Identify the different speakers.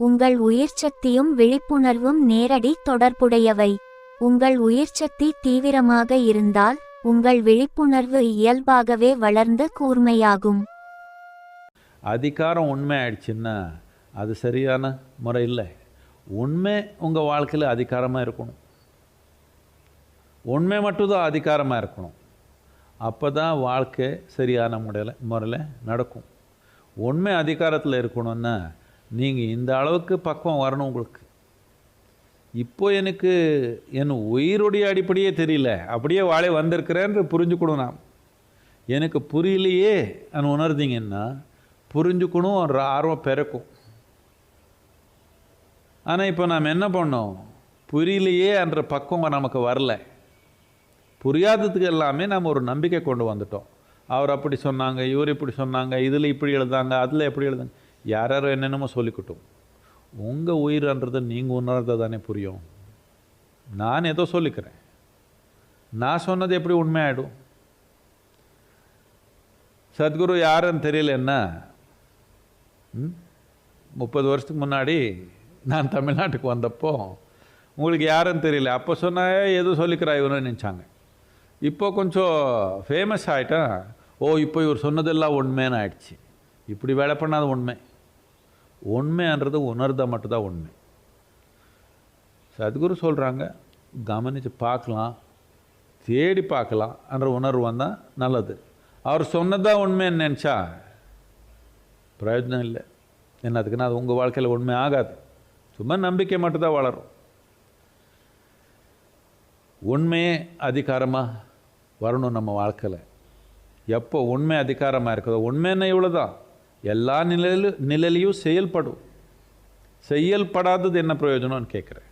Speaker 1: உங்கள் உயிர்ச்சக்தியும் விழிப்புணர்வும் நேரடி தொடர்புடையவை. உங்கள் உயிர்ச்சக்தி தீவிரமாக இருந்தால் உங்கள் விழிப்புணர்வு இயல்பாகவே வளர்ந்து கூர்மையாகும்.
Speaker 2: அதிகாரம் உண்மை ஆயிடுச்சுன்னா அது சரியான முறை இல்லை. உண்மை உங்கள் வாழ்க்கையில் அதிகாரமாக இருக்கணும். உண்மை மட்டும்தான் அதிகாரமாக இருக்கணும். அப்போ தான் வாழ்க்கை சரியான முறையில் நடக்கும். உண்மை அதிகாரத்தில் இருக்கணும்னா நீங்கள் இந்த அளவுக்கு பக்குவம் வரணும். உங்களுக்கு இப்போ எனக்கு என் உயிருடைய அடிப்படையே தெரியல, அப்படியே வாழை வந்திருக்கிறேன்னு புரிஞ்சுக்கணும். நான் எனக்கு புரியலையே நான் உணர்ந்தீங்கன்னா புரிஞ்சுக்கணும் ஒரு ஆர்வம் பிறக்கும். ஆனால் இப்போ நாம் என்ன பண்ணோம், புரியலையே என்ற பக்குவம் நமக்கு வரல. புரியாததுக்கு எல்லாமே நாம் ஒரு நம்பிக்கை கொண்டு வந்துட்டோம். அவர் அப்படி சொன்னாங்க, இவர் இப்படி சொன்னாங்க, இதில் இப்படி எழுதாங்க, அதில் எப்படி எழுதாங்க, யாரோ என்னென்னமோ சொல்லிக்கிட்டோம். உங்கள் உயிர்ன்றது நீங்கள் உணர்ந்தது தானே புரியும். நான் ஏதோ சொல்லிக்கிறேன், நான் சொன்னது எப்படி உண்மையாயிடும்? சத்குரு யாருன்னு தெரியலன்னா 30 வருஷத்துக்கு முன்னாடி நான் தமிழ்நாட்டுக்கு வந்தப்போ உங்களுக்கு யாருன்னு தெரியல. அப்போ சொன்னால் ஏதோ சொல்லிக்கிறா இவனு நினச்சாங்க. இப்போ கொஞ்சம் ஃபேமஸ் ஆகிட்டேன். ஓ, இப்போ இவர் சொன்னதெல்லாம் உண்மைன்னு ஆயிடுச்சு. இப்படி வேலை பண்ணாத உண்மை. உண்மைன்றது உணர்ந்த மட்டும்தான் உண்மை. சத்குரு சொல்கிறாங்க, கவனித்து பார்க்கலாம், தேடி பார்க்கலாம் என்ற உணர்வு வந்தால் நல்லது. அவர் சொன்னதான் உண்மைன்னு நினச்சா பிரயோஜனம் இல்லை. என்னதுக்குன்னா அது உங்கள் வாழ்க்கையில் உண்மை ஆகாது. சும்மா நம்பிக்கை மட்டும்தான் வளரும். உண்மையே அதிகாரமாக வரணும் நம்ம வாழ்க்கையில். எப்போ உண்மை அதிகாரமாக இருக்குதோ, உண்மைன்னா இவ்வளோ தான், எல்லா நிலையிலையும் செயல்படும். செயல்படாதது என்ன பிரயோஜனம்னு கேட்குறேன்.